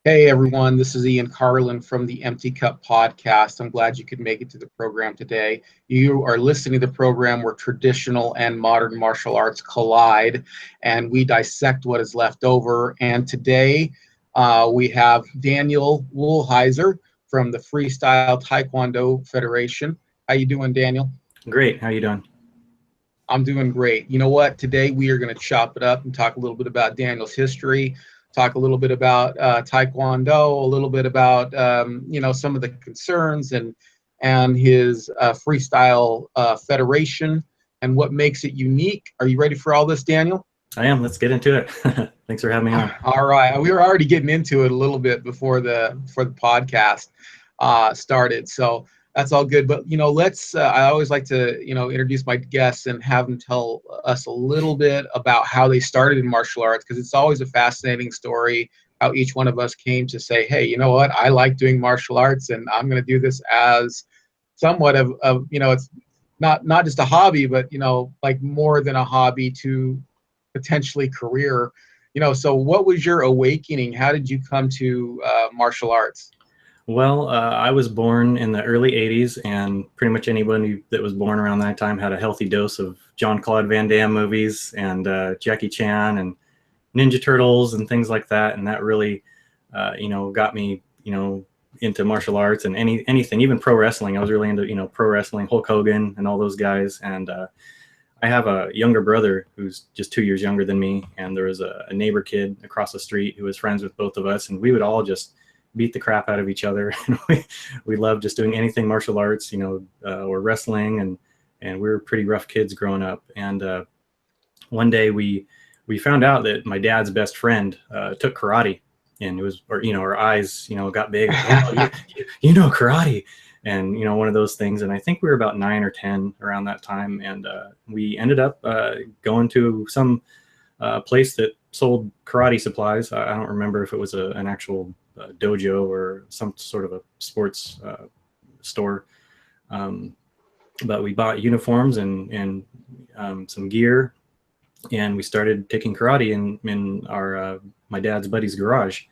Hey everyone, this is Ian Carlin from the Empty Cup podcast. I'm glad you could make it to the program today. You are listening to the program where traditional and modern martial arts collide, and we dissect what is left over. And today we have Danial Woolhiser from the Freestyle Taekwondo Federation. How you doing, Daniel? Great. How you doing? I'm doing great. You know what? Today we are going to chop it up and talk a little bit about Daniel's history, talk a little bit about Taekwondo, a little bit about some of the concerns and his freestyle federation and what makes it unique. Are you ready for all this, Daniel? I am. Let's get into it. Thanks for having me on. All right. We were already getting into it a little bit before the podcast started, so that's all good. But let's. I always like to introduce my guests and have them tell us a little bit about how they started in martial arts, because it's always a fascinating story how each one of us came to say, hey, you know what, I like doing martial arts and I'm going to do this as somewhat of it's not just a hobby, but like more than a hobby to potentially career. So what was your awakening? How did you come to martial arts? Well, I was born in the early 80s, and pretty much anybody that was born around that time had a healthy dose of Jean-Claude Van Damme movies and Jackie Chan and Ninja Turtles and things like that. And that really, got me, into martial arts and anything, even pro wrestling. I was really into, pro wrestling, Hulk Hogan and all those guys. And I have a younger brother who's just 2 years younger than me, and there was a neighbor kid across the street who was friends with both of us, and we would all just beat the crap out of each other. we loved just doing anything martial arts, or wrestling, and we were pretty rough kids growing up. And one day we found out that my dad's best friend took karate, and it was, our eyes, got big. Oh, you know karate. And, one of those things. And I think we were about 9 or 10 around that time. And we ended up going to some place that sold karate supplies. I don't remember if it was an actual dojo or some sort of a sports store. But we bought uniforms and some gear. And we started taking karate in our my dad's buddy's garage.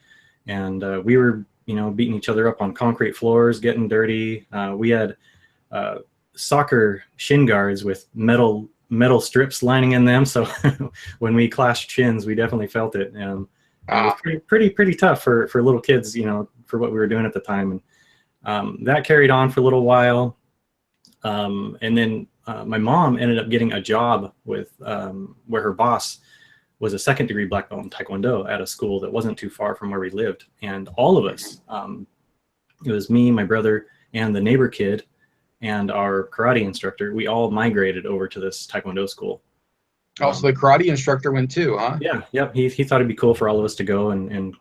And we were beating each other up on concrete floors, getting dirty. We had soccer shin guards with metal strips lining in them. So when we clashed shins, we definitely felt it. And it was pretty tough for little kids, for what we were doing at the time. And that carried on for a little while. And then my mom ended up getting a job with where her boss was a second-degree black belt in Taekwondo at a school that wasn't too far from where we lived. And all of us, it was me, my brother, and the neighbor kid, and our karate instructor, we all migrated over to this Taekwondo school. So the karate instructor went too, huh? Yeah, yep. He thought it'd be cool for all of us to go and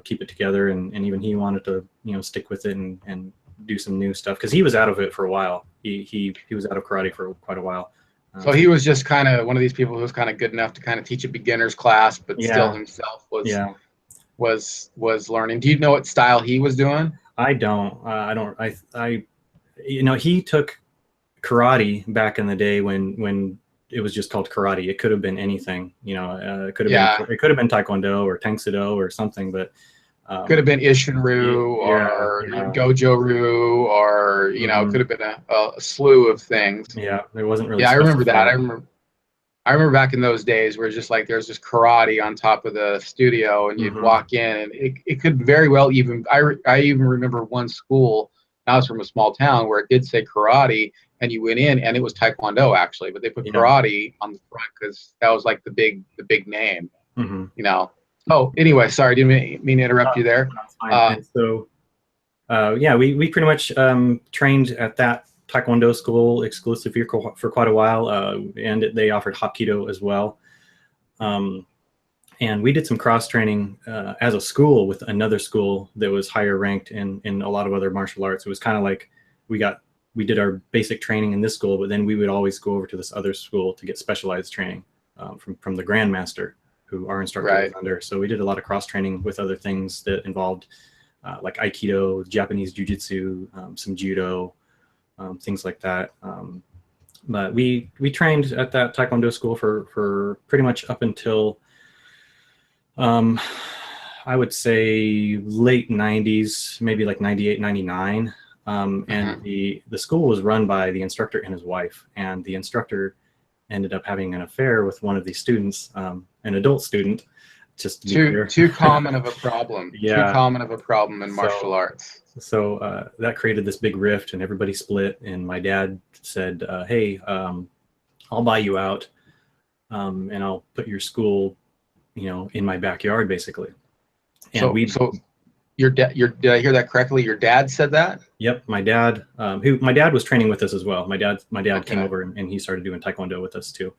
keep it together, and even he wanted to stick with it and do some new stuff, because he was out of it for a while. He was out of karate for quite a while. So he was just kind of one of these people who was kind of good enough to kind of teach a beginner's class, but still himself was learning. Do you know what style he was doing? I don't. He took karate back in the day when it was just called karate. It could have been anything. It could have been Taekwondo or Tang Soo Do or something, but could have been Ishinryu or Gojo-ryu, or it could have been a slew of things. Yeah, there wasn't really. Yeah, I remember that. I remember back in those days where it's just like there's just karate on top of the studio, and you'd walk in, and it could very well even. I even remember one school. I was from a small town where it did say karate, and you went in, and it was Taekwondo actually, but they put karate on the front because that was like the big name. Oh, anyway, sorry, didn't mean to interrupt you there. So, we pretty much trained at that Taekwondo school exclusively for quite a while, and they offered Hapkido as well. And we did some cross training as a school with another school that was higher ranked in a lot of other martial arts. It was kind of like we did our basic training in this school, but then we would always go over to this other school to get specialized training from the grandmaster, who our instructor was under. So we did a lot of cross training with other things that involved like Aikido, Japanese Jiu-Jitsu, some Judo, things like that. But we trained at that Taekwondo school for pretty much up until I would say late 90s, maybe like 98, 99. And the school was run by the instructor and his wife, and the instructor ended up having an affair with one of the students, an adult student, just to be clear. Too common of a problem. Yeah. Too common of a problem in martial arts. So that created this big rift, and everybody split. And my dad said, "Hey, I'll buy you out, and I'll put your school, in my backyard, basically." And so did I hear that correctly? Your dad said that? Yep, my dad. My dad was training with us as well. My dad came over and he started doing Taekwondo with us too.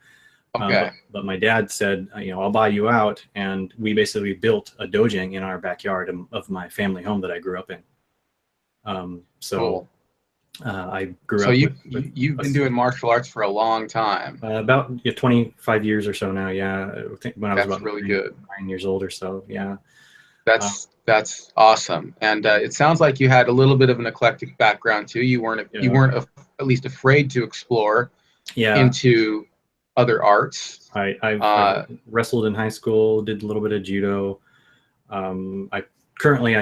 Okay. But my dad said, I'll buy you out, and we basically built a dojang in our backyard of my family home that I grew up in. Cool. I grew up. So you've been doing martial arts for a long time. About 25 years or so now. Yeah, I think when I was about really good. 9 years old or so. Yeah. That's awesome. And it sounds like you had a little bit of an eclectic background too. You weren't at least afraid to explore into other arts. I wrestled in high school, did a little bit of judo. I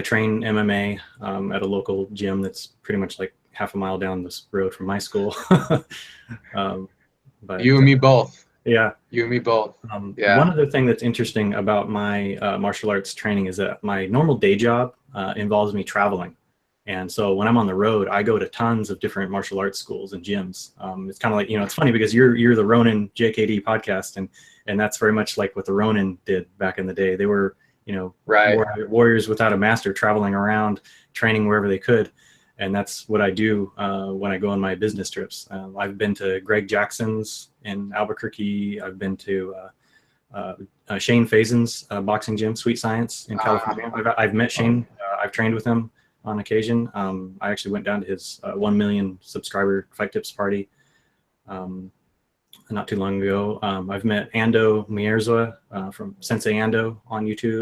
train MMA at a local gym that's pretty much like half a mile down this road from my school. But you and me both. Yeah. You and me both. One other thing that's interesting about my martial arts training is that my normal day job involves me traveling. And so when I'm on the road, I go to tons of different martial arts schools and gyms. It's kind of like, it's funny because you're the Ronin JKD podcast, and that's very much like what the Ronin did back in the day. They were, warriors without a master, traveling around, training wherever they could. And that's what I do when I go on my business trips. I've been to Greg Jackson's in Albuquerque. I've been to Shane Fazen's boxing gym, Sweet Science, in California. I've met Shane. I've trained with him on occasion. I actually went down to his 1 million subscriber Fight Tips party not too long ago. I've met Ando Mierzwa from Sensei Ando on YouTube.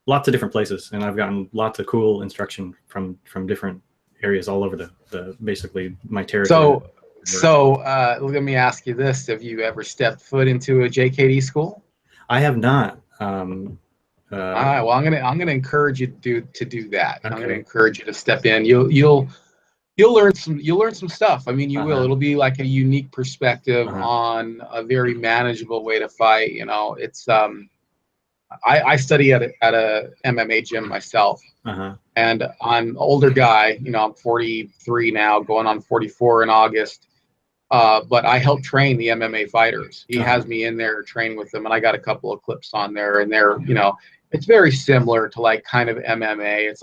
Lots of different places, and I've gotten lots of cool instruction from different areas all over the basically my territory. So let me ask you this: have you ever stepped foot into a JKD school? I have not. All right. Well, I'm gonna encourage you to do that. Okay. I'm gonna encourage you to step in. You'll learn some stuff. I mean, you will. It'll be like a unique perspective on a very manageable way to fight. It's I study at a MMA gym myself, and I'm an older guy. I'm 43 now, going on 44 in August. But I help train the MMA fighters. He has me in there training with them, and I got a couple of clips on there, and they're, it's very similar to like kind of MMA. It's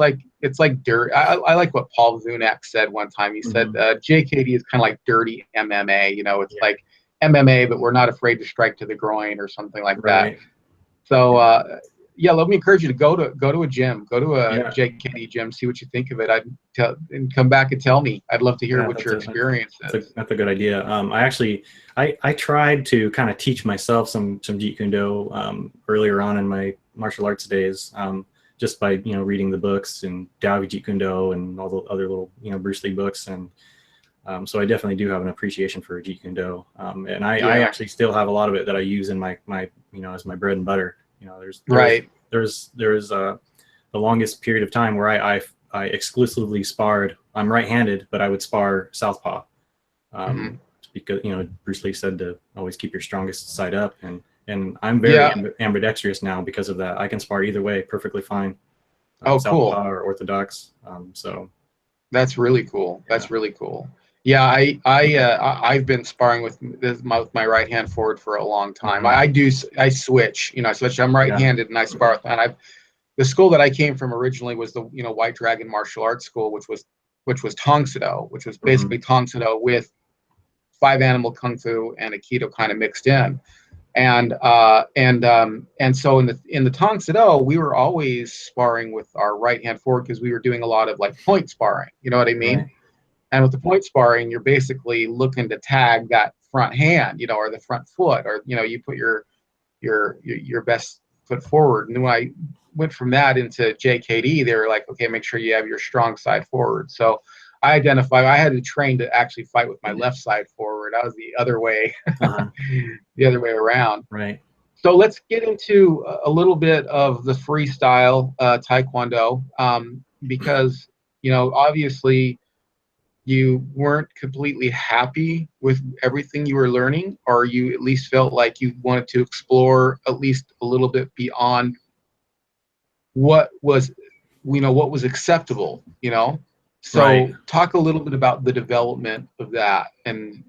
like dirt. I like what Paul Vunak said one time. He said JKD is kind of like dirty MMA. It's like MMA, but we're not afraid to strike to the groin or something like that. So let me encourage you to go to a gym, go to a JKD gym, see what you think of it. And come back and tell me. I'd love to hear what your experience is. That's a good idea. I tried to kind of teach myself some Jeet Kune Do earlier on in my martial arts days, just by reading the books and Dao Jeet Kune Do and all the other little Bruce Lee books, and so I definitely do have an appreciation for Jeet Kune Do, and I actually still have a lot of it that I use in my as my bread and butter. There's the longest period of time where I exclusively sparred. I'm right-handed, but I would spar southpaw, because Bruce Lee said to always keep your strongest side up, and I'm very ambidextrous now because of that. I can spar either way perfectly fine. Southpaw cool. Or orthodox. So that's really cool. That's really cool. Yeah, I've been sparring with my right hand forward for a long time. I switch, I'm right-handed and I spar with that. The school that I came from originally was the White Dragon Martial Arts School, which was Tong Soo, which was basically Tong Soo with 5 animal kung fu and Aikido kind of mixed in. And so in the Tong Soo, we were always sparring with our right hand forward because we were doing a lot of like point sparring. You know what I mean? Right. And with the point sparring, you're basically looking to tag that front hand, or the front foot, or you put your best foot forward. And when I went from that into JKD, they were like, okay, make sure you have your strong side forward. So I had to train to actually fight with my left side forward. I was the other way, the other way around. Right. So let's get into a little bit of the freestyle Taekwondo, because obviously you weren't completely happy with everything you were learning, or you at least felt like you wanted to explore at least a little bit beyond what was what was acceptable. Right. So talk a little bit about the development of that and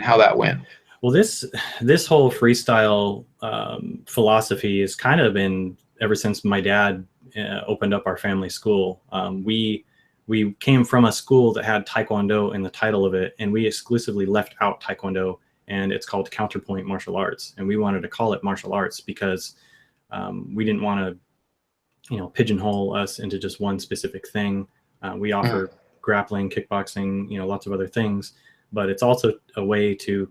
how that went. Well, this whole freestyle philosophy has kind of been ever since my dad opened up our family school. We came from a school that had Taekwondo in the title of it, and we exclusively left out Taekwondo, and it's called Counterpoint Martial Arts, and we wanted to call it martial arts because we didn't want to pigeonhole us into just one specific thing. We offer grappling, kickboxing, lots of other things, but it's also a way to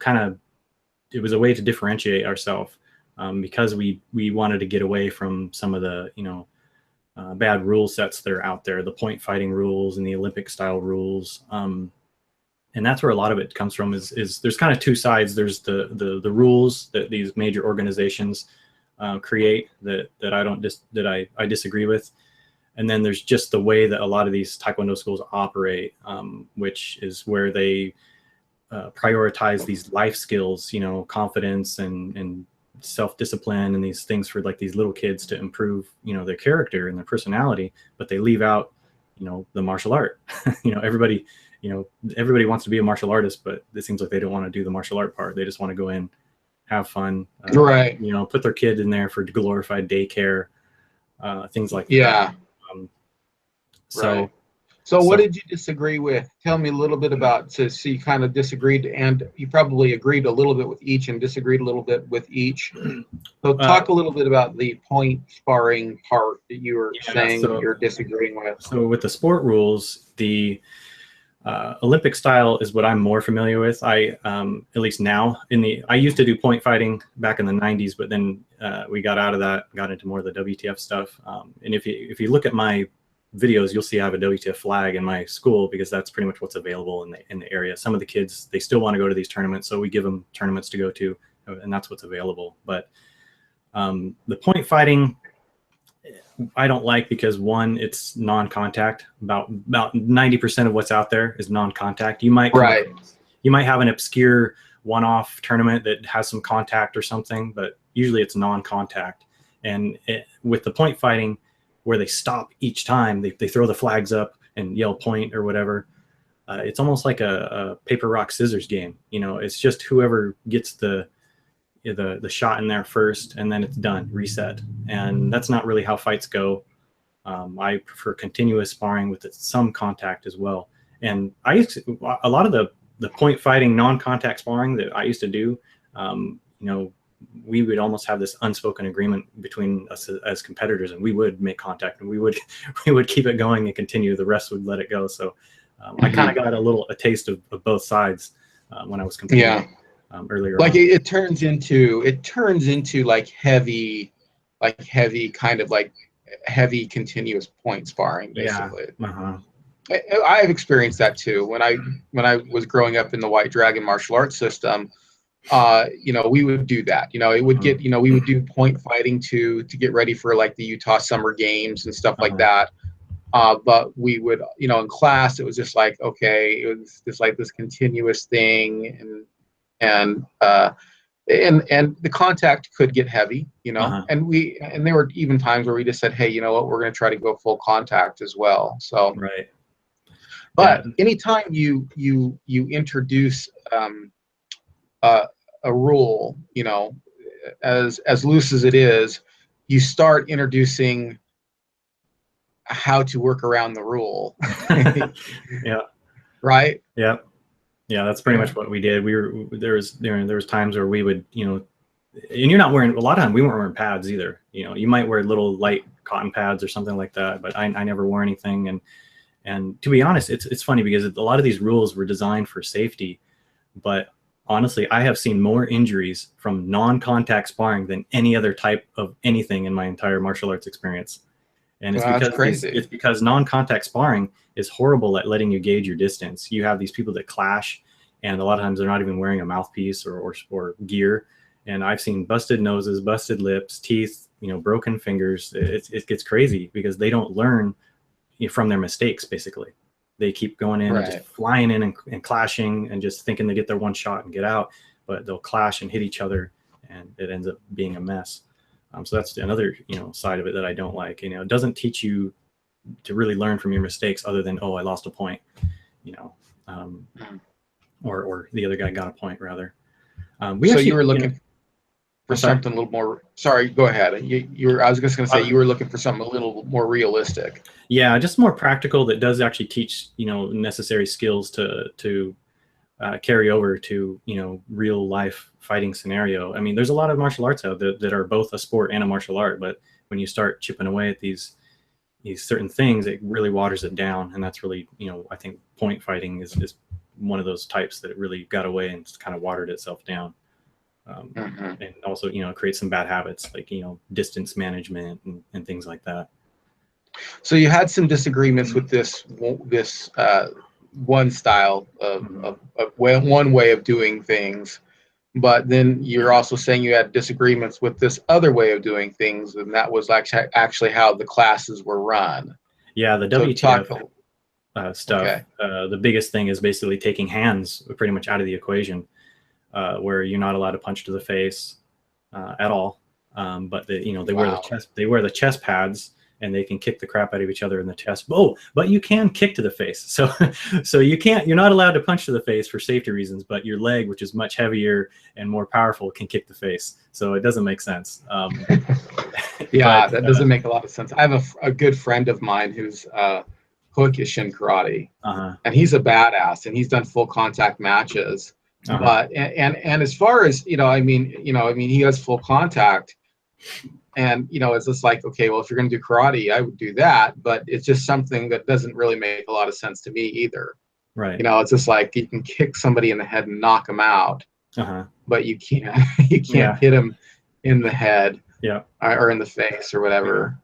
it was a way to differentiate ourselves, because we wanted to get away from some of the bad rule sets that are out there, the point fighting rules and the Olympic style rules, and that's where a lot of it comes from. Is there's kind of two sides. There's the rules that these major organizations create that I disagree with, and then there's just the way that a lot of these Taekwondo schools operate, which is where they prioritize these life skills, confidence and self-discipline and these things for like these little kids to improve, their character and their personality, but they leave out, the martial art. Everybody wants to be a martial artist, but it seems like they don't want to do the martial art part. They just want to go in, have fun, Right. Put their kid in there for glorified daycare, things like Yeah. that. Right. So what did you disagree with? Tell me a little bit about, so you kind of disagreed, and you probably agreed a little bit with each and disagreed a little bit with each. So talk a little bit about the point sparring part that you were saying you're disagreeing with. So with the sport rules, the Olympic style is what I'm more familiar with. I at least now I used to do point fighting back in the 90s, but then we got out of that, got into more of the WTF stuff. And if you look at my videos, you'll see I have a WTF flag in my school because that's pretty much what's available in the area. Some of the kids, they still want to go to these tournaments, so we give them tournaments to go to, and that's what's available. But the point fighting, I don't like because one, it's non-contact. About 90% of what's out there is non-contact. You might have an obscure one-off tournament that has some contact or something, but usually it's non-contact. And with the point fighting, where they stop each time, they throw the flags up and yell point or whatever. It's almost like a paper, rock, scissors game. It's just whoever gets the shot in there first, and then it's done, reset. And that's not really how fights go. I prefer continuous sparring with some contact as well. And a lot of the point fighting non-contact sparring that I used to do, we would almost have this unspoken agreement between us as competitors, and we would make contact and we would keep it going and continue. The rest would let it go. So I kind of got a taste of both sides when I was competing earlier. Like it turns into like heavy kind of like heavy continuous point sparring, basically. I have experienced that too. When I was growing up in the White Dragon martial arts system, we would do that. It would get, we would do point fighting to get ready for like the Utah Summer Games and stuff like that. But we would, in class, it was just like, okay, it was just like this continuous thing, and the contact could get heavy, and there were even times where we just said, hey, you know what, we're going to try to go full contact as well. So, but anytime you introduce a rule, as loose as it is, you start introducing how to work around the rule. Right. Yeah, that's pretty much what we did. There was times where we would, and you're not wearing, a lot of times we weren't wearing pads either. You might wear little light cotton pads or something like that, but I never wore anything. And to be honest, it's funny because a lot of these rules were designed for safety, but honestly, I have seen more injuries from non-contact sparring than any other type of anything in my entire martial arts experience. And it's because non-contact sparring is horrible at letting you gauge your distance. You have these people that clash, and a lot of times they're not even wearing a mouthpiece or gear, And I've seen busted noses, busted lips, teeth, broken fingers. It gets crazy because they don't learn from their mistakes. Basically, they keep going in and just flying in and clashing and just thinking they get their one shot and get out, but they'll clash and hit each other, and it ends up being a mess. So that's another side of it that I don't like. It doesn't teach you to really learn from your mistakes, other than, oh, I lost a point, or the other guy got a point rather. You were looking for something a little more. Sorry, go ahead. I was just going to say you were looking for something a little more realistic. Yeah, just more practical that does actually teach necessary skills to carry over to real life fighting scenario. I mean, there's a lot of martial arts out there that are both a sport and a martial art, but when you start chipping away at these certain things, it really waters it down, and that's really I think point fighting is one of those types that it really got away and kind of watered itself down. And also create some bad habits like distance management and things like that. So you had some disagreements with this one style of one way of doing things, but then you're also saying you had disagreements with this other way of doing things, and that was actually how the classes were run. Yeah, the WTF stuff. Okay. The biggest thing is basically taking hands pretty much out of the equation, where you're not allowed to punch to the face at all. But they wear the chest pads, and they can kick the crap out of each other in the chest. Oh, but you can kick to the face. So you're not allowed to punch to the face for safety reasons, but your leg, which is much heavier and more powerful, can kick the face. So it doesn't make sense. Yeah, that doesn't make a lot of sense. I have a good friend of mine who's hookish in karate, and he's a badass, and he's done full contact matches. But and as far as he has full contact. And, it's just like, okay, well, if you're going to do karate, I would do that. But it's just something that doesn't really make a lot of sense to me either. Right. It's just like you can kick somebody in the head and knock them out, but you can't hit them in the head or in the face or whatever.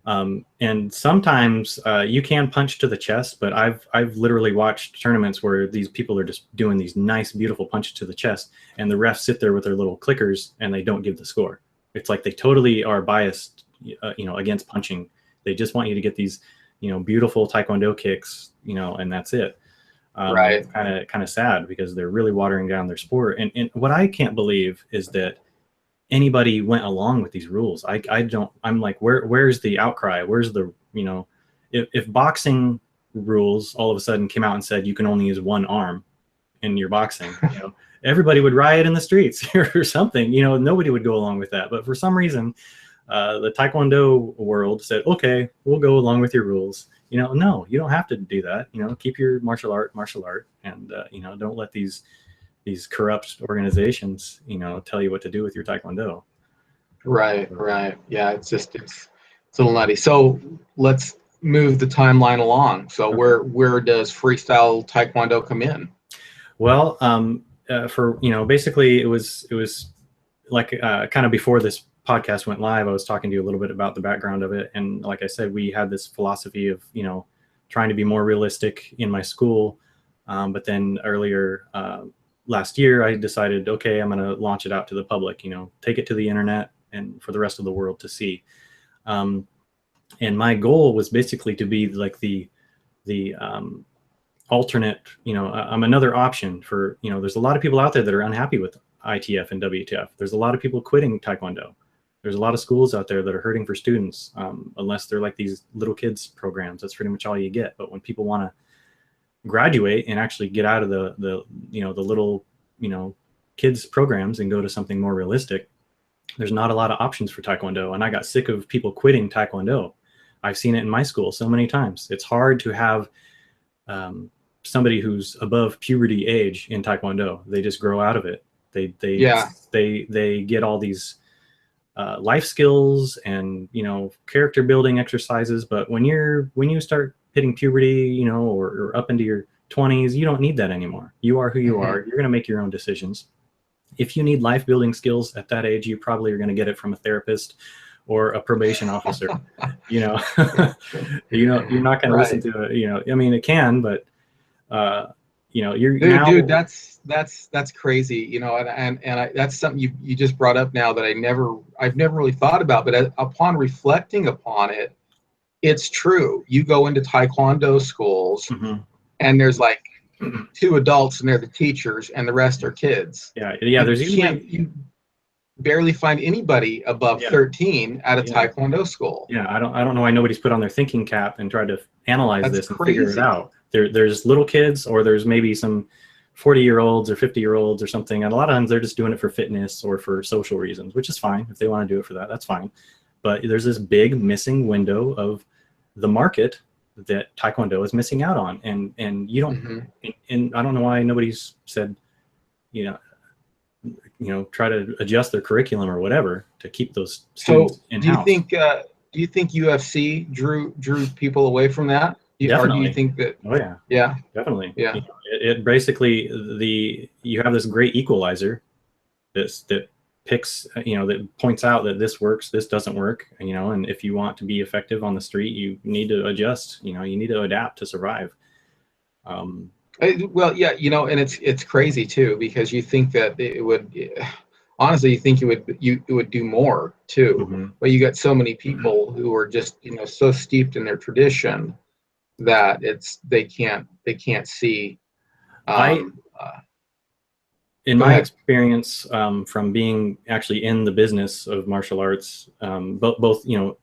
And sometimes you can punch to the chest, but I've literally watched tournaments where these people are just doing these nice, beautiful punches to the chest, and the refs sit there with their little clickers and they don't give the score. It's like they totally are biased, against punching. They just want you to get these, beautiful Taekwondo kicks, and that's it. Right. Kind of sad because they're really watering down their sport. And what I can't believe is that anybody went along with these rules. I'm like, where's the outcry? Where's the, if boxing rules all of a sudden came out and said you can only use one arm in your boxing, everybody would riot in the streets or something. Nobody would go along with that. But for some reason, the Taekwondo world said, okay, we'll go along with your rules. No, you don't have to do that. Keep your martial art, and don't let these corrupt organizations, tell you what to do with your Taekwondo. Right. Yeah, it's a little nutty. So let's move the timeline along. So where does freestyle Taekwondo come in? Well, basically it was like kind of before this podcast went live, I was talking to you a little bit about the background of it. And like I said, we had this philosophy of, trying to be more realistic in my school. But then earlier last year, I decided, okay, I'm going to launch it out to the public, take it to the internet and for the rest of the world to see. And my goal was basically to be like the alternate, I'm another option for, there's a lot of people out there that are unhappy with ITF and WTF. There's a lot of people quitting Taekwondo. There's a lot of schools out there that are hurting for students, unless they're like these little kids programs. That's pretty much all you get. But when people want to graduate and actually get out of the little, kids programs and go to something more realistic, there's not a lot of options for Taekwondo. And I got sick of people quitting Taekwondo. I've seen it in my school so many times. It's hard to have somebody who's above puberty age in Taekwondo. They just grow out of it. They get all these life skills and character building exercises, but when you start hitting puberty, or up into your 20s, you don't need that anymore. You are who you are. You're going to make your own decisions. If you need life building skills at that age, you probably are going to get it from a therapist or a probation officer. You're not going to listen to it. It can, but you know, you're now. Dude, that's crazy, you know, that's something you just brought up now that I've never really thought about, but upon reflecting upon it, it's true. You go into Taekwondo schools, Mhm. and there's like two adults, and they're the teachers, and the rest are kids. Yeah. There's usually You barely find anybody above 13 at a yeah. Taekwondo school. Yeah, I don't know why nobody's put on their thinking cap and tried to analyze That's this and figure it crazy. out. There's little kids, or there's maybe some 40-year-olds or 50-year-olds or something, and a lot of times they're just doing it for fitness or for social reasons, which is fine. If they want to do it for that, that's fine. But there's this big missing window of the market that Taekwondo is missing out on, and you don't. Mm-hmm. And I don't know why nobody's said, you know, try to adjust their curriculum or whatever to keep those students So, in-house. do you think UFC drew people away from that? Or do you Definitely. think that? Oh yeah. Yeah. Definitely. Yeah. You know, it basically, you have this great equalizer that picks, you know, that points out that this works, this doesn't work, you know, and if you want to be effective on the street, you need to adjust, you know, you need to adapt to survive. Well, yeah, you know, and it's crazy too, because you think that it would, honestly, you think it would do more too, Mhm. but you got so many people who are just, you know, so steeped in their tradition that they can't see. I, Um, uh, in Go my ahead. experience, from being actually in the business of martial arts, both, you know,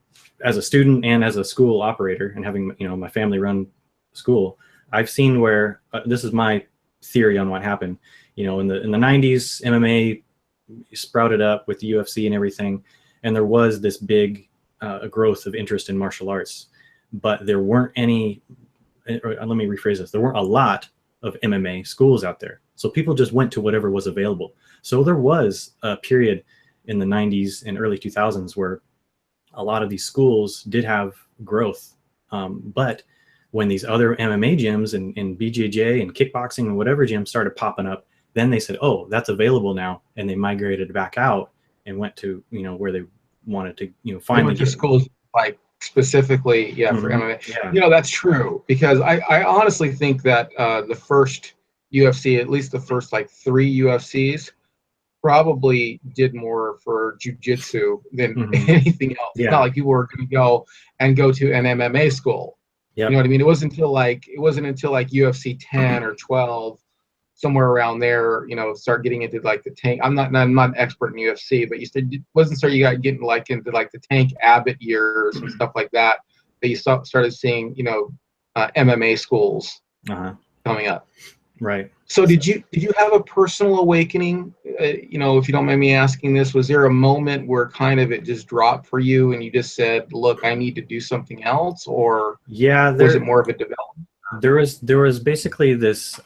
as a student and as a school operator, and having, you know, my family run school, I've seen where, this is my theory on what happened. You know, in the 90s, MMA sprouted up with the UFC and everything, and there was this big growth of interest in martial arts, but there weren't any. Or let me rephrase this: there weren't a lot of MMA schools out there, so people just went to whatever was available. So there was a period in the 90s and early 2000s where a lot of these schools did have growth, but when these other MMA gyms and BJJ and kickboxing and whatever gyms started popping up, then they said, "Oh, that's available now," and they migrated back out and went to, you know, where they wanted to, you know, They finally went to get. schools like specifically, yeah, for Mhm. MMA. Yeah. You know, that's true, because I honestly think that the first UFC, at least the first like three UFCs, probably did more for jujitsu than Mhm. anything else. It's not Yeah. like people were going to go to an MMA school. You know Yep. what I mean? It wasn't until like UFC 10 or 12, somewhere around there, you know, start getting into like the tank. I'm not an expert in UFC, but you said it wasn't so you got getting like into like the Tank Abbott years and stuff like that you started seeing, you know, MMA schools Uh-huh. coming up. Right. So did you have a personal awakening? You know, if you don't mind me asking this, was there a moment where kind of it just dropped for you and you just said, "Look, I need to do something else," or Yeah, was it more of a development? there was basically this,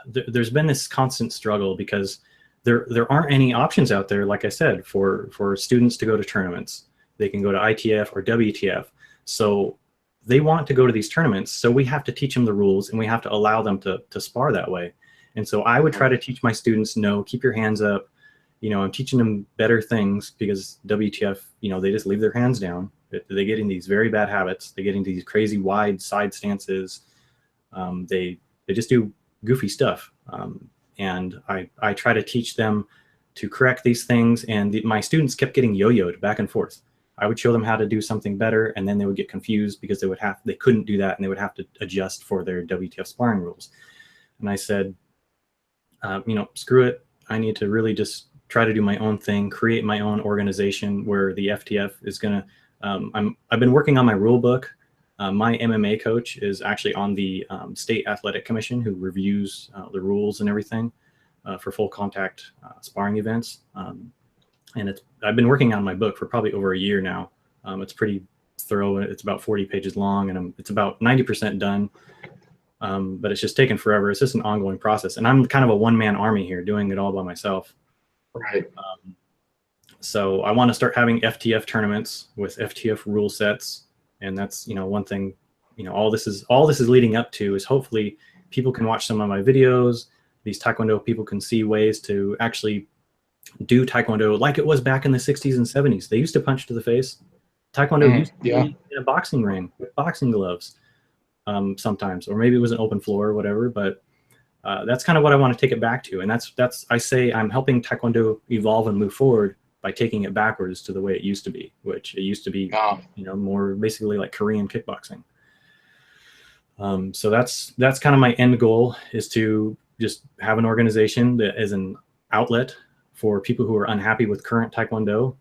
there's been this constant struggle because there aren't any options out there, like I said, for students to go to tournaments. They can go to ITF or WTF. So they want to go to these tournaments, so we have to teach them the rules and we have to allow them to spar that way. And so I would try to teach my students, no, keep your hands up. You know, I'm teaching them better things, because WTF, you know, they just leave their hands down. They get in these very bad habits. They get into these crazy wide side stances. They just do goofy stuff. And I try to teach them to correct these things. And my students kept getting yo-yoed back and forth. I would show them how to do something better, and then they would get confused because they couldn't do that, and they would have to adjust for their WTF sparring rules. And I said, you know, screw it. I need to really just try to do my own thing, create my own organization where the FTF is going to. I've been working on my rule book. My MMA coach is actually on the state athletic commission, who reviews the rules and everything for full contact sparring events. And I've been working on my book for probably over a year now. It's pretty thorough. It's about 40 pages long, and it's about 90% done. But it's just taken forever. It's just an ongoing process. And I'm kind of a one-man army here, doing it all by myself. Right. So I want to start having FTF tournaments with FTF rule sets. And that's, you know, one thing, you know, all this is leading up to is hopefully people can watch some of my videos. These Taekwondo people can see ways to actually do Taekwondo like it was back in the 60s and 70s. They used to punch to the face. Taekwondo used to Yeah. be in a boxing ring with boxing gloves. sometimes, or maybe it was an open floor or whatever, but that's kind of what I want to take it back to. And that's I say I'm helping Taekwondo evolve and move forward by taking it backwards to the way it used to be, which it used to be, you know, more basically like Korean kickboxing. So that's kind of my end goal, is to just have an organization that is an outlet for people who are unhappy with current Taekwondo.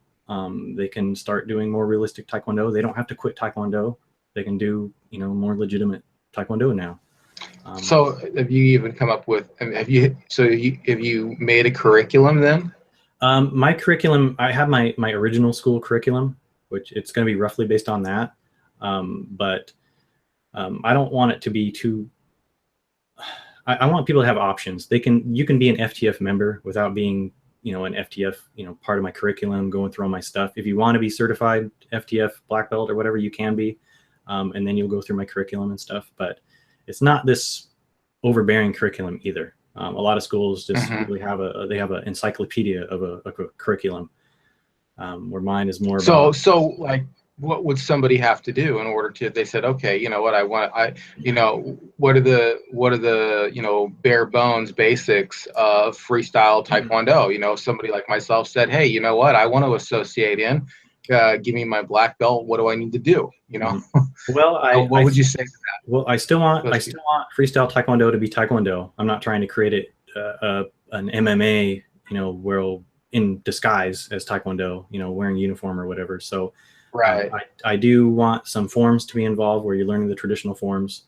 They can start doing more realistic Taekwondo. They don't have to quit Taekwondo. They can do, you know, more legitimate Taekwondo now. So have you even come up with, have you made a curriculum then? My curriculum, I have my original school curriculum, which it's going to be roughly based on that. But I don't want it to be too, I want people to have options. You can be an FTF member without being, you know, an FTF, you know, part of my curriculum, going through all my stuff. If you want to be certified FTF black belt or whatever, you can be. And then you'll go through my curriculum and stuff, but it's not this overbearing curriculum either. A lot of schools just really have an encyclopedia of a curriculum, where mine is more about. So like, what would somebody have to do in order to, they said, okay, you know what, you know, what are the, you know, bare bones basics of freestyle Taekwondo? You know, somebody like myself said, hey, you know what, I want to associate in, give me my black belt. What do I need to do? You know? Well, what would you say to that? Well, I still want freestyle Taekwondo to be Taekwondo. I'm not trying to create it, an MMA, you know, where in disguise as Taekwondo, you know, wearing uniform or whatever. So right. I do want some forms to be involved where you're learning the traditional forms.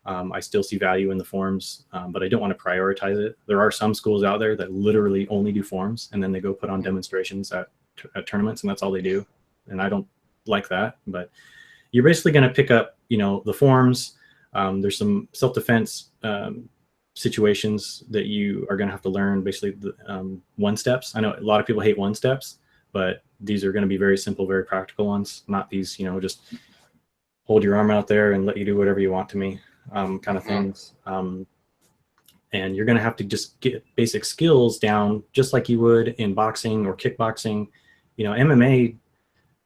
I still see value in the forms, but I don't want to prioritize it. There are some schools out there that literally only do forms, and then they go put on demonstrations at tournaments, and that's all they do. And I don't like that, but you're basically going to pick up, you know, the forms. There's some self-defense situations that you are going to have to learn, basically the one steps. I know a lot of people hate one steps, but these are going to be very simple, very practical ones, not these, you know, just hold your arm out there and let you do whatever you want to me kind of things. And you're going to have to just get basic skills down, just like you would in boxing or kickboxing. You know, MMA,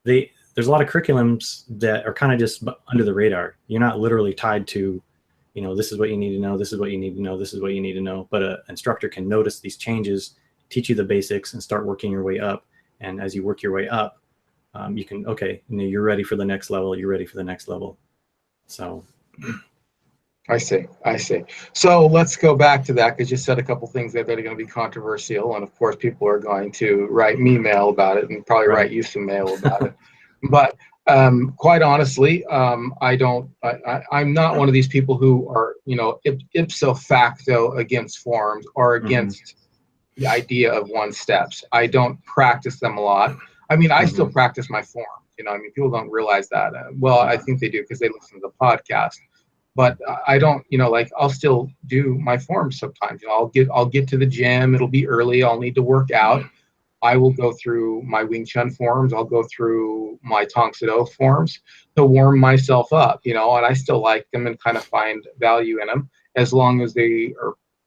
there's a lot of curriculums that are kind of just under the radar. You're not literally tied to, you know, this is what you need to know, this is what you need to know, this is what you need to know. But an instructor can notice these changes, teach you the basics, and start working your way up. And as you work your way up, you can, okay, you know, you're ready for the next level, you're ready for the next level. So. I see. So let's go back to that, because you said a couple things that are going to be controversial, and of course people are going to write me mail about it, and probably write you some mail about it. But quite honestly, I'm not one of these people who are, you know, ipso facto against forms or against the idea of one steps. I don't practice them a lot. I mean, I still practice my forms. You know, I mean, people don't realize that. Well, I think they do because they listen to the podcast. But I don't, you know, like, I'll still do my forms sometimes. You know, I'll get to the gym. It'll be early. I'll need to work out. I will go through my Wing Chun forms. I'll go through my Tong Soo Do forms to warm myself up, you know, and I still like them and kind of find value in them as long as they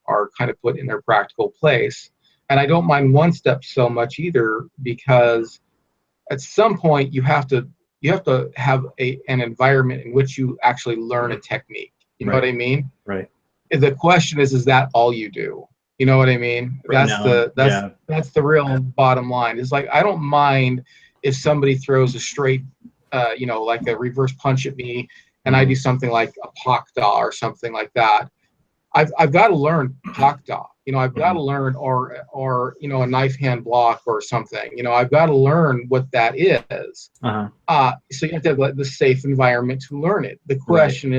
are kind of put in their practical place. And I don't mind one step so much either, because at some point you have to have an environment in which you actually learn a technique. You know what I mean? Right. The question is that all you do? You know what I mean? That's the real bottom line. It's like, I don't mind if somebody throws a straight, you know, like a reverse punch at me, and I do something like a pak da or something like that. I've got to learn pak da. You know, I've got to learn, or you know, a knife hand block or something. You know, I've got to learn what that is. So you have to have the safe environment to learn it. The question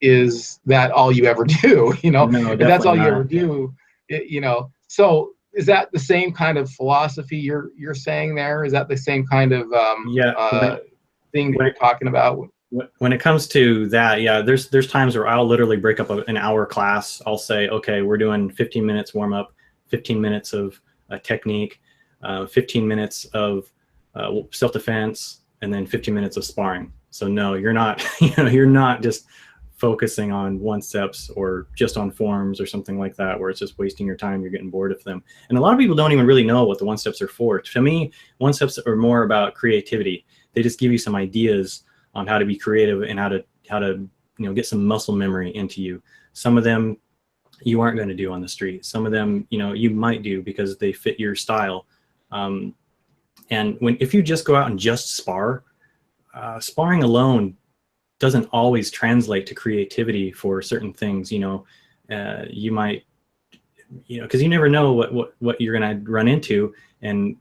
is that all you ever do? You know, no, if that's all you ever do, you know. So is that the same kind of philosophy you're saying there? Is that the same kind of thing that you're talking about? When it comes to that, yeah, there's times where I'll literally break up an hour class. I'll say, okay, we're doing 15 minutes warm up, 15 minutes of technique, 15 minutes of self-defense, and then 15 minutes of sparring. So no, you're not, you know, you're not just focusing on one steps or just on forms or something like that, where it's just wasting your time. You're getting bored of them. And a lot of people don't even really know what the one steps are for. To me, one steps are more about creativity. They just give you some ideas on how to be creative and how to get some muscle memory into you. Some of them you aren't going to do on the street. Some of them, you might do because they fit your style. And if you just go out and just spar, sparring alone doesn't always translate to creativity for certain things. You might, because you never know what you're going to run into. And,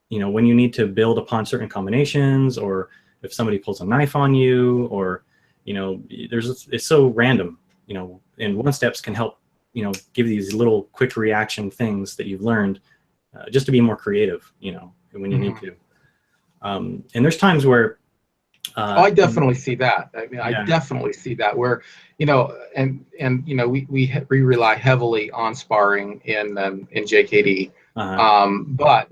when you need to build upon certain combinations, or if somebody pulls a knife on you, or, it's so random, and one steps can help, give these little quick reaction things that you've learned just to be more creative, when you need to. And there's times where I definitely see that. I mean, yeah. I definitely see that where, we rely heavily on sparring in JKD. But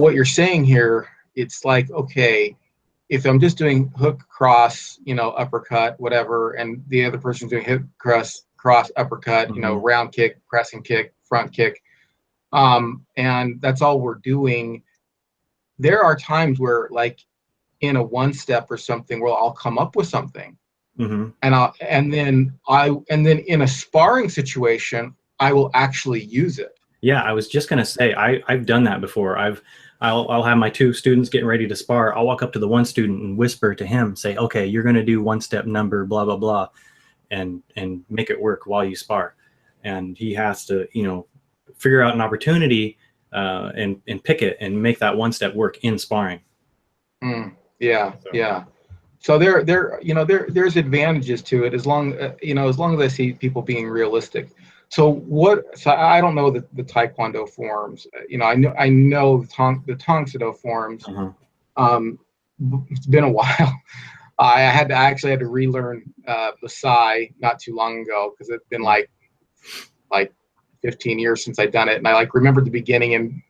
what you're saying here, it's like, okay, if I'm just doing hook, cross, uppercut, whatever, and the other person's doing hook, cross, uppercut, round kick, pressing kick, front kick, and that's all we're doing. There are times where, like, in a one step or something, where I'll come up with something, and then in a sparring situation, I will actually use it. Yeah, I was just gonna say I've done that before. I'll have my two students getting ready to spar. I'll walk up to the one student and whisper to him, say, "Okay, you're gonna do one step number, blah blah blah," and make it work while you spar. And he has to, figure out an opportunity and pick it and make that one step work in sparring. Yeah. So there's advantages to it as long as I see people being realistic. So I don't know the Taekwondo forms. I know the Tongsudo forms. It's been a while. I actually had to relearn the Sai not too long ago, because it's been like 15 years since I'd done it, and I remembered the beginning and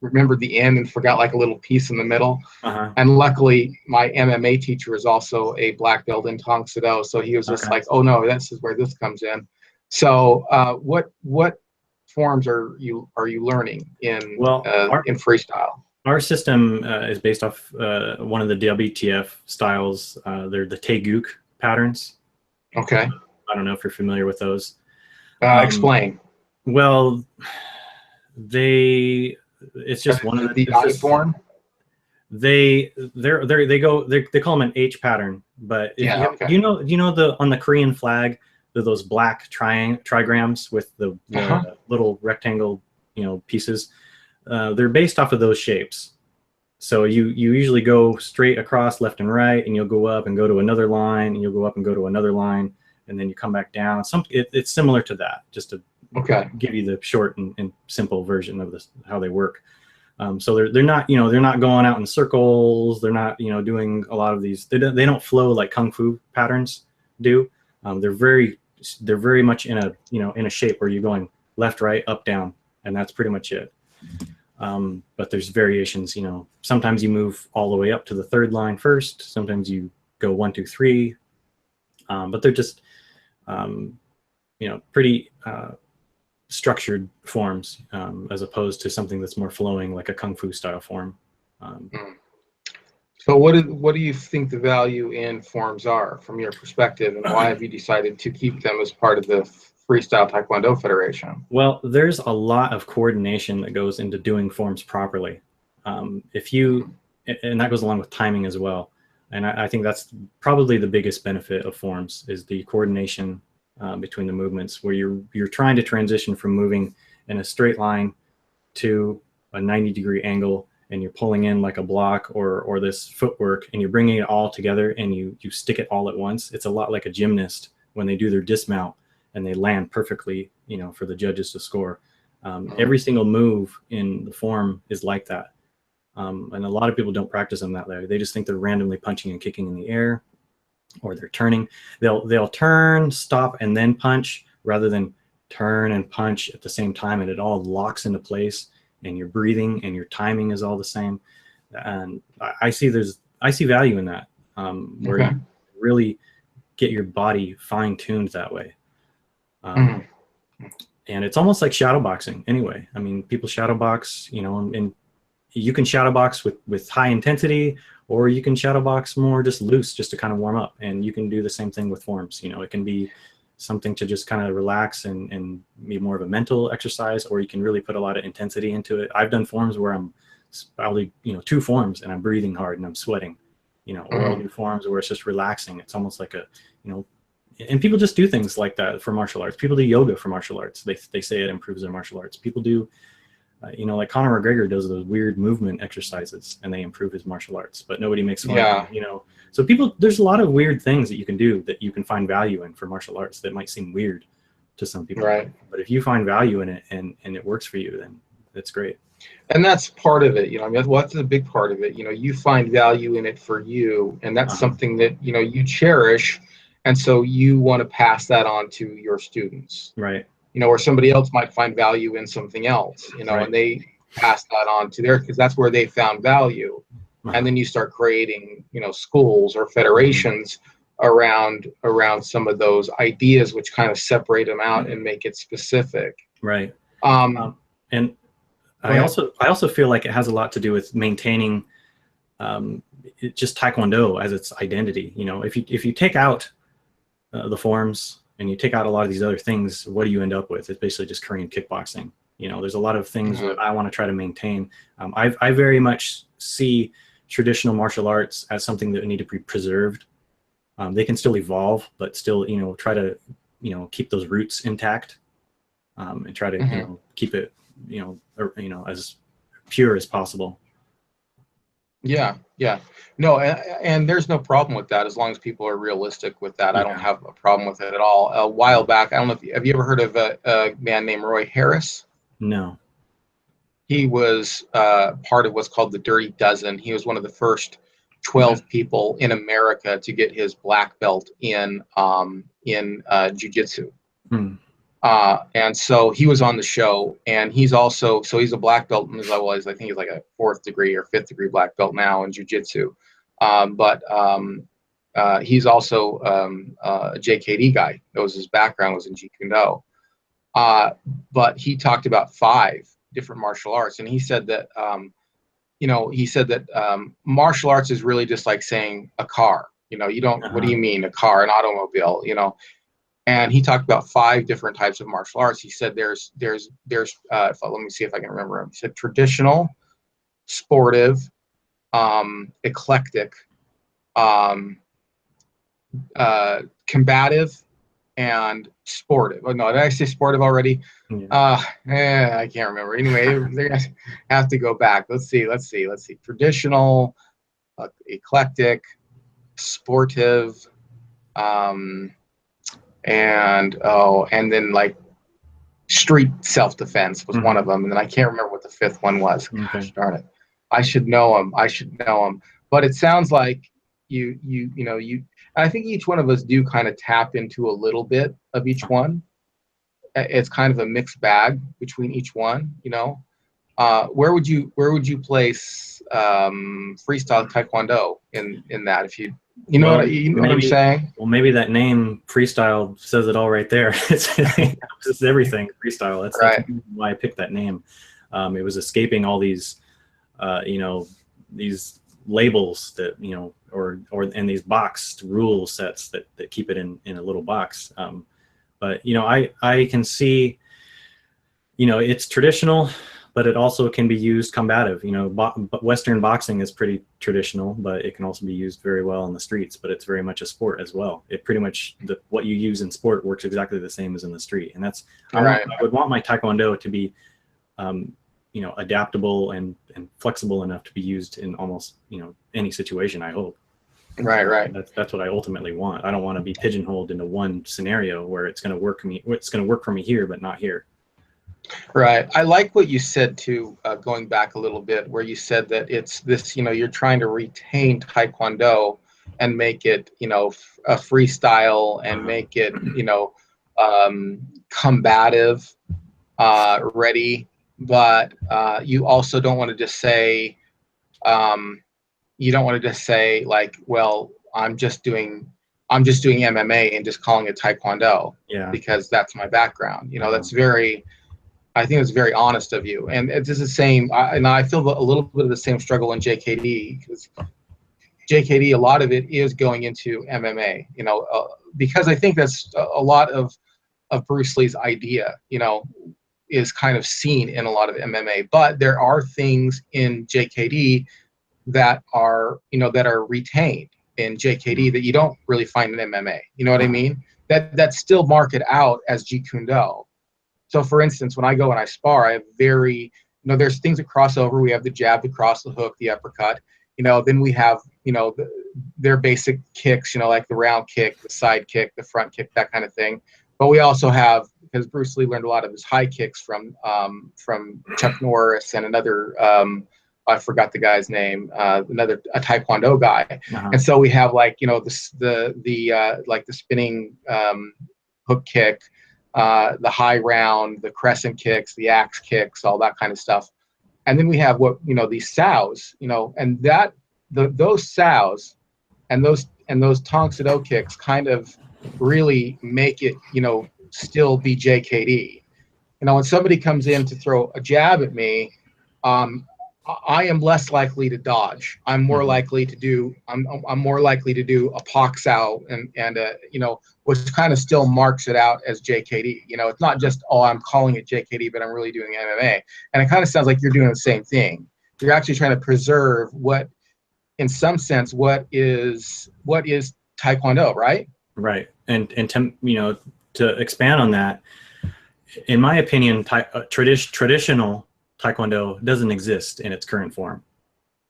remembered the end and forgot a little piece in the middle. And luckily my MMA teacher is also a black belt in Tongsudo, so he was just oh no, this is where this comes in. So what forms are you learning in in freestyle? Our system is based off one of the WTF styles. They're the Taeguk patterns. Okay. I don't know if you're familiar with those. Explain. Well, it's just one of the I form. They call them an H pattern, but on the Korean flag, those black trigrams with the little rectangle pieces, they're based off of those shapes. So you usually go straight across left and right, and you'll go up and go to another line, and you'll go up and go to another line, and then you come back down. It's similar to that, just to give you the short and simple version of how they work. So they're not going out in circles. They're not doing a lot of these. They don't flow like kung fu patterns do. They're very much in a shape where you're going left, right, up, down, and that's pretty much it. But there's variations. Sometimes you move all the way up to the third line first. Sometimes you go 1, 2, 3. But they're just pretty structured forms, as opposed to something that's more flowing like a kung fu style form. So what do you think the value in forms are from your perspective, and why have you decided to keep them as part of the Freestyle Taekwondo Federation? Well, there's a lot of coordination that goes into doing forms properly. And that goes along with timing as well. And I think that's probably the biggest benefit of forms, is the coordination between the movements, where you're trying to transition from moving in a straight line to a 90-degree angle, and you're pulling in like a block or this footwork, and you're bringing it all together, and you stick it all at once. It's a lot like a gymnast when they do their dismount and they land perfectly, for the judges to score. Every single move in the form is like that. And a lot of people don't practice them that way. They just think they're randomly punching and kicking in the air, or they're turning. They'll turn, stop, and then punch, rather than turn and punch at the same time, and it all locks into place, and your breathing and your timing is all the same. And I see value in that, where you really get your body fine-tuned that way. And it's almost like shadow boxing anyway. I mean, people shadow box, and you can shadow box with high intensity, or you can shadow box more just loose, just to kind of warm up. And you can do the same thing with forms. You know, it can be something to just kind of relax and be more of a mental exercise, or you can really put a lot of intensity into it. I've done forms where I'm probably, you know, 2 forms and I'm breathing hard and I'm sweating, you know, or I'll do forms where it's just relaxing. It's almost like a, you know, and people just do things like that for martial arts. People do yoga for martial arts. They say it improves their martial arts. People do, you know, like Conor McGregor does those weird movement exercises and they improve his martial arts, but nobody makes fun of them, you know. So people, there's a lot of weird things that you can do that you can find value in for martial arts that might seem weird to some people. Right. But if you find value in it and it works for you, then that's great. And that's part of it, you know. I mean, that's a big part of it. You know, you find value in it for you, and that's something that, you know, you cherish, and so you want to pass that on to your students. Right. You know, or somebody else might find value in something else, you know, and they pass that on to their, because that's where they found value. And then you start creating, you know, schools or federations around some of those ideas, which kind of separate them out and make it specific. Right. And I also feel like it has a lot to do with maintaining just Taekwondo as its identity. You know, if you take out the forms and you take out a lot of these other things, what do you end up with? It's basically just Korean kickboxing. You know, there's a lot of things that I want to try to maintain. I very much see traditional martial arts as something that need to be preserved. They can still evolve, but still, you know, try to, you know, keep those roots intact, and try to, you know, keep it, you know, as pure as possible. Yeah. No, and there's no problem with that as long as people are realistic with that. I don't have a problem with it at all. A while back, I don't know if have you ever heard of a man named Roy Harris? No. He was part of what's called the Dirty Dozen. He was one of the first 12 people in America to get his black belt in jiu-jitsu. And so he was on the show, and he's also, so he's a black belt, and I think he's like a 4th degree or 5th degree black belt now in jiu-jitsu. But he's also a JKD guy. That was his background, was in Jeet Kune Do. But he talked about 5 different martial arts, and he said that you know, martial arts is really just like saying a car. You know, you don't, what do you mean a car, an automobile, you know? And he talked about 5 different types of martial arts. He said there's let me see if I can remember him. He said traditional, sportive, eclectic, combative, and sportive. Oh no, did I say sportive already? I can't remember. Anyway, they're gonna have to go back. Let's see. Traditional, eclectic, sportive, and then like street self-defense was one of them, and then I can't remember what the 5th one was. Gosh darn it, I should know them. But it sounds like you know, I think each one of us do kind of tap into a little bit of each one. It's kind of a mixed bag between each one, you know. Where would you place freestyle Taekwondo in that, if you know what I'm saying? Well, maybe that name freestyle says it all right there. It's everything freestyle. That's why I picked that name. It was escaping all these, you know, these labels that, you know, or in these boxed rule sets that keep it in a little box. But you know, I can see, you know, it's traditional, but it also can be used combative. You know, Western boxing is pretty traditional, but it can also be used very well in the streets. But it's very much a sport as well. It pretty much, what you use in sport works exactly the same as in the street. And that's, I would want my Taekwondo to be, you know, adaptable and flexible enough to be used in almost, you know, any situation, I hope. Right. That's what I ultimately want. I don't want to be pigeonholed into one scenario where it's going to work for me. It's going to work for me here, but not here. Right. I like what you said too, going back a little bit, where you said that it's this, you know, you're trying to retain Taekwondo and make it, you know, a freestyle, and make it, you know, combative, ready, but you also don't want to just say, like, well, I'm just doing MMA and just calling it Taekwondo, because that's my background. You know, that's I think it's very honest of you. And it's just the same, and I feel a little bit of the same struggle in JKD, because JKD, a lot of it is going into MMA, because I think that's a lot of Bruce Lee's idea, is kind of seen in a lot of MMA. But there are things in JKD that are, that are retained in JKD that you don't really find in MMA. You know what I mean? That's still market out as Jeet Kune Do. So for instance, when I go and I spar, I have there's things that cross over. We have the jab, the cross, the hook, the uppercut. Then we have, their basic kicks, like the round kick, the side kick, the front kick, that kind of thing. But we also have, because Bruce Lee learned a lot of his high kicks from Chuck Norris and another, I forgot the guy's name, a Taekwondo guy. And so we have like, the spinning hook kick, the high round, the crescent kicks, the axe kicks, all that kind of stuff. And then we have these sows, and those sows and those Tong Soo Do kicks kind of really make it, still be JKD. When somebody comes in to throw a jab at me, I am less likely to dodge. I'm more likely to do. I'm more likely to do a Pak Sao and which kind of still marks it out as JKD. It's not just I'm calling it JKD, but I'm really doing MMA. And it kind of sounds like you're doing the same thing. You're actually trying to preserve in some sense, what is Taekwondo, right? Right. And to expand on that, in my opinion, traditional Taekwondo doesn't exist in its current form.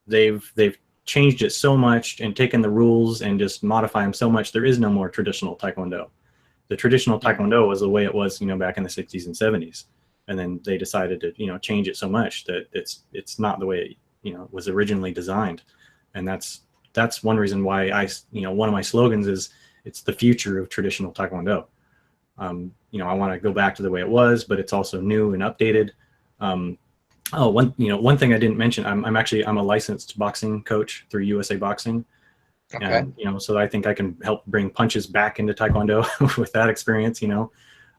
They've changed it so much and taken the rules and just modify them so much. There is no more traditional Taekwondo. The traditional Taekwondo was the way it was, back in the 60s and 70s. And then they decided to, change it so much that it's not the way it, was originally designed. And that's one reason why one of my slogans is it's the future of traditional Taekwondo. I want to go back to the way it was, but it's also new and updated. One thing I didn't mention, I'm a licensed boxing coach through USA Boxing. Okay. And, so I think I can help bring punches back into Taekwondo with that experience,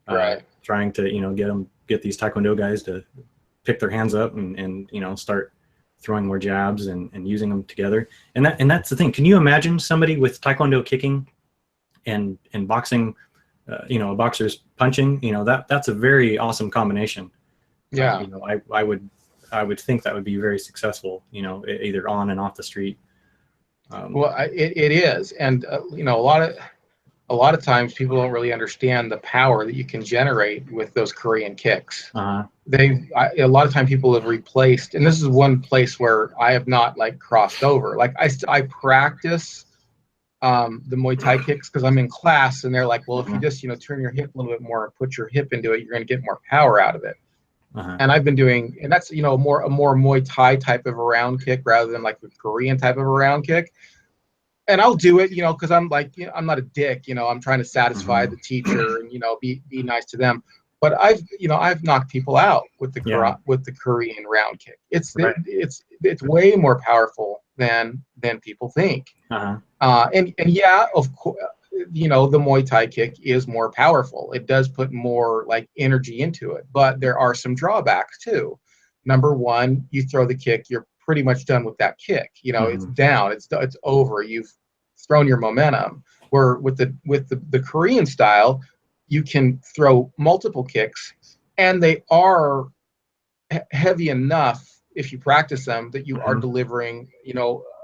right. Trying to, get these Taekwondo guys to pick their hands up and start throwing more jabs and using them together. And that's the thing. Can you imagine somebody with Taekwondo kicking and boxing, a boxer's punching? That's a very awesome combination. Yeah. I would think that would be very successful, either on and off the street. Well, it is. And, a lot of times people don't really understand the power that you can generate with those Korean kicks. A lot of time people have replaced, and this is one place where I have not crossed over. Like I practice the Muay Thai kicks because I'm in class, and they're like, well, if you just, turn your hip a little bit more and put your hip into it, you're going to get more power out of it. And I've been doing, and that's, a more Muay Thai type of a round kick rather than like the Korean type of a round kick. And I'll do it, because I'm like, I'm not a dick, I'm trying to satisfy the teacher and, be nice to them. But I've knocked people out with the Korean round kick. It's way more powerful than people think. And yeah, of course, the Muay Thai kick is more powerful. It does put more energy into it, but there are some drawbacks too. Number one, you throw the kick, you're pretty much done with that kick. It's down, it's over. You've thrown your momentum. Where with the Korean style, you can throw multiple kicks, and they are heavy enough if you practice them that you are delivering,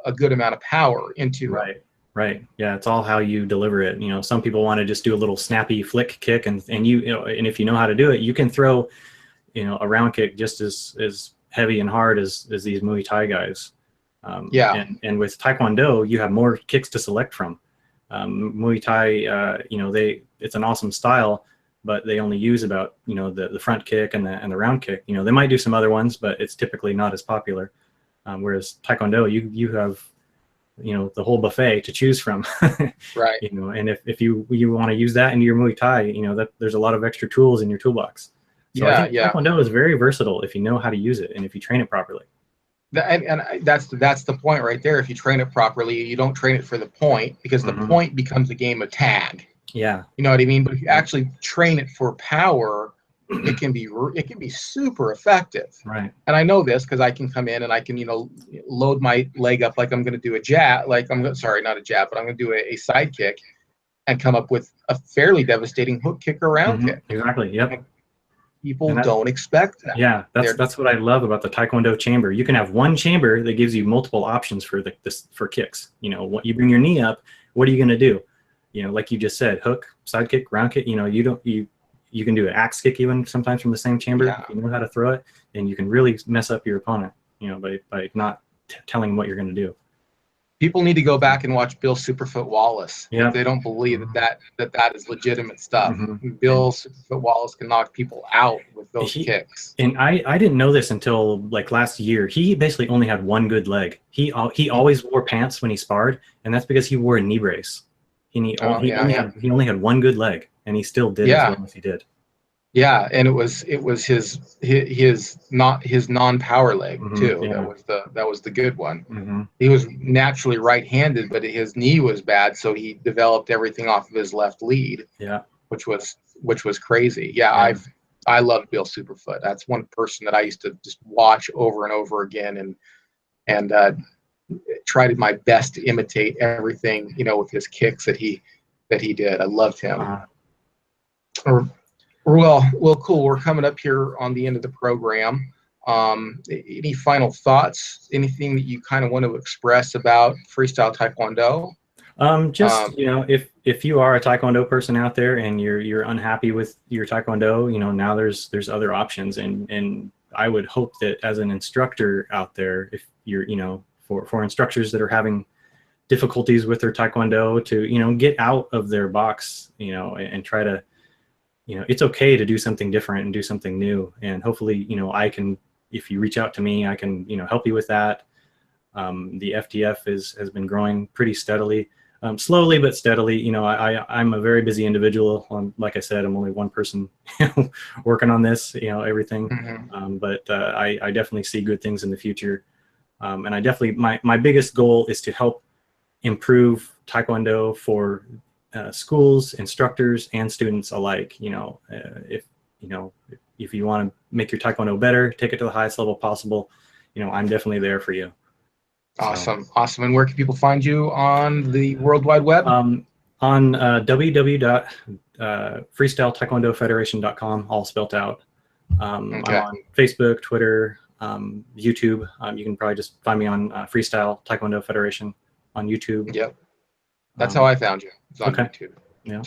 a good amount of power into it. Right. Yeah, it's all how you deliver it. Some people want to just do a little snappy flick kick, and and if you know how to do it, you can throw, a round kick just as heavy and hard as these Muay Thai guys. And with Taekwondo, you have more kicks to select from. Muay Thai, it's an awesome style, but they only use about the front kick and the round kick. They might do some other ones, but it's typically not as popular. Whereas Taekwondo, you have the whole buffet to choose from. Right. And if you want to use that into your Muay Thai, that there's a lot of extra tools in your toolbox. So I think Taekwondo is very versatile if you know how to use it and if you train it properly. And that's the point right there. If you train it properly, you don't train it for the point, because the point becomes a game of tag. Yeah. You know what I mean? But if you actually train it for power, it can be super effective. Right. And I know this because I can come in and I can, load my leg up like I'm going to do a jab, sorry, not a jab, but I'm going to do a side kick and come up with a fairly devastating hook kick or round kick. Exactly. Yep. And people don't expect that. Yeah, that's what I love about the Taekwondo chamber. You can have one chamber that gives you multiple options for for kicks. What you bring your knee up, what are you going to do? Like you just said, hook, side kick, round kick. You can do an axe kick even sometimes from the same chamber. Yeah. If you know how to throw it, and you can really mess up your opponent. By not telling them what you're going to do. People need to go back and watch Bill Superfoot Wallace. Yeah. If they don't believe that is legitimate stuff. Bill Superfoot Wallace can knock people out with those kicks. And I didn't know this until like last year. He basically only had one good leg. He always wore pants when he sparred, and that's because he wore a knee brace. He only had one good leg, and he still did as well as he did. Yeah, and it was his non-power leg too. Yeah. That was the good one. He was naturally right-handed, but his knee was bad, so he developed everything off of his left lead. Yeah, which was crazy. Yeah. I love Bill Superfoot. That's one person that I used to just watch over and over again and try my best to imitate everything with his kicks that he did. I loved him. Well, cool. We're coming up here on the end of the program. Any final thoughts? Anything that you kind of want to express about freestyle Taekwondo? If you are a Taekwondo person out there and you're unhappy with your Taekwondo, now there's other options, and I would hope that as an instructor out there, if you're for instructors that are having difficulties with their Taekwondo, to get out of their box, and try to. It's okay to do something different and do something new. And hopefully, I can, if you reach out to me, I can, help you with that. The FTF has been growing pretty steadily, slowly but steadily. I'm a very busy individual. Like I said, I'm only one person working on this, everything. But I definitely see good things in the future. And I definitely, my biggest goal is to help improve Taekwondo for schools, instructors, and students alike. If you want to make your Taekwondo better, take it to the highest level possible, I'm definly there for you. Awesome. And where can people find you on the World Wide Web? On www.freestyletaekwondofederation.com, all spelt out. I'm on Facebook, Twitter, YouTube. You can probably just find me on Freestyle Taekwondo Federation on YouTube. Yep. That's how I found you. It's on YouTube. Yeah.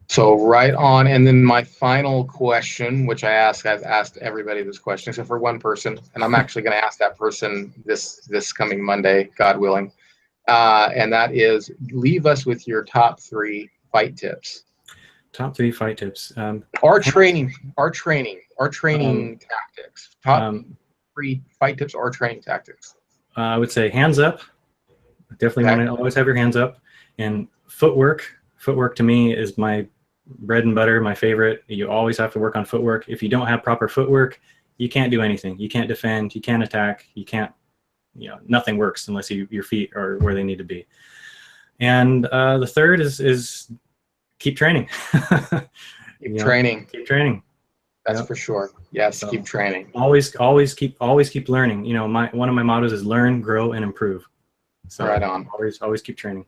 So right on. And then my final question, which I've asked everybody this question except for one person, and I'm actually going to ask that person this coming Monday, God willing. And that is, leave us with your top 3 fight tips. Top 3 fight tips. Our training tactics. Top 3 fight tips or training tactics. I would say hands up. Definitely want to always have your hands up. And footwork to me is my bread and butter, my favorite. You always have to work on footwork. If you don't have proper footwork, you can't do anything. You can't defend, you can't attack, you can't, nothing works unless your feet are where they need to be. And the third is keep training. Keep training. That's for sure. Yes, so keep training. Always keep learning. One of my mottos is learn, grow, and improve. So right on. Always keep training.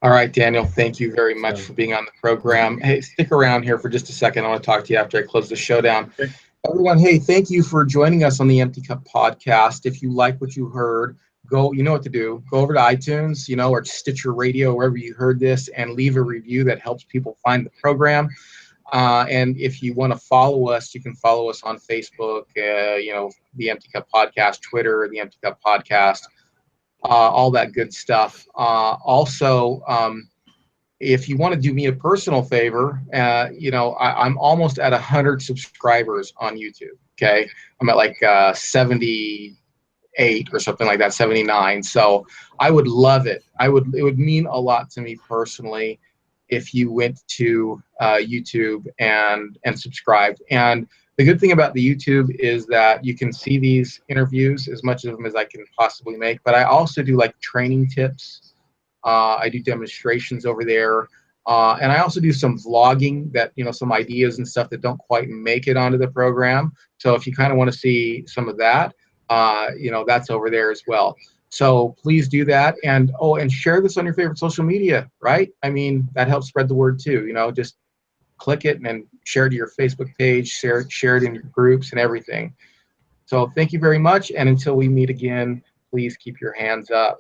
All right, Daniel, thank you very much for being on the program. Hey, stick around here for just a second. I want to talk to you after I close the show down. Okay. Everyone, hey, thank you for joining us on the Empty Cup podcast. If you like what you heard, you know what to do. Go over to iTunes, or Stitcher Radio, wherever you heard this, and leave a review that helps people find the program. And if you want to follow us, you can follow us on Facebook, the Empty Cup Podcast, Twitter, the Empty Cup Podcast. All that good stuff. Also, if you want to do me a personal favor, I'm almost at 100 subscribers on YouTube. Okay, I'm at like 78 or something like that, 79. So I would love it. It would mean a lot to me personally if you went to YouTube and subscribed. And the good thing about the YouTube is that you can see these interviews, as much of them as I can possibly make, but I also do like training tips. I do demonstrations over there. And I also do some vlogging that, some ideas and stuff that don't quite make it onto the program. So if you kind of want to see some of that, that's over there as well. So please do that. And and share this on your favorite social media, right? I mean, that helps spread the word too. Just click it and then share it to your Facebook page, share it in your groups and everything. So thank you very much. And until we meet again, please keep your hands up.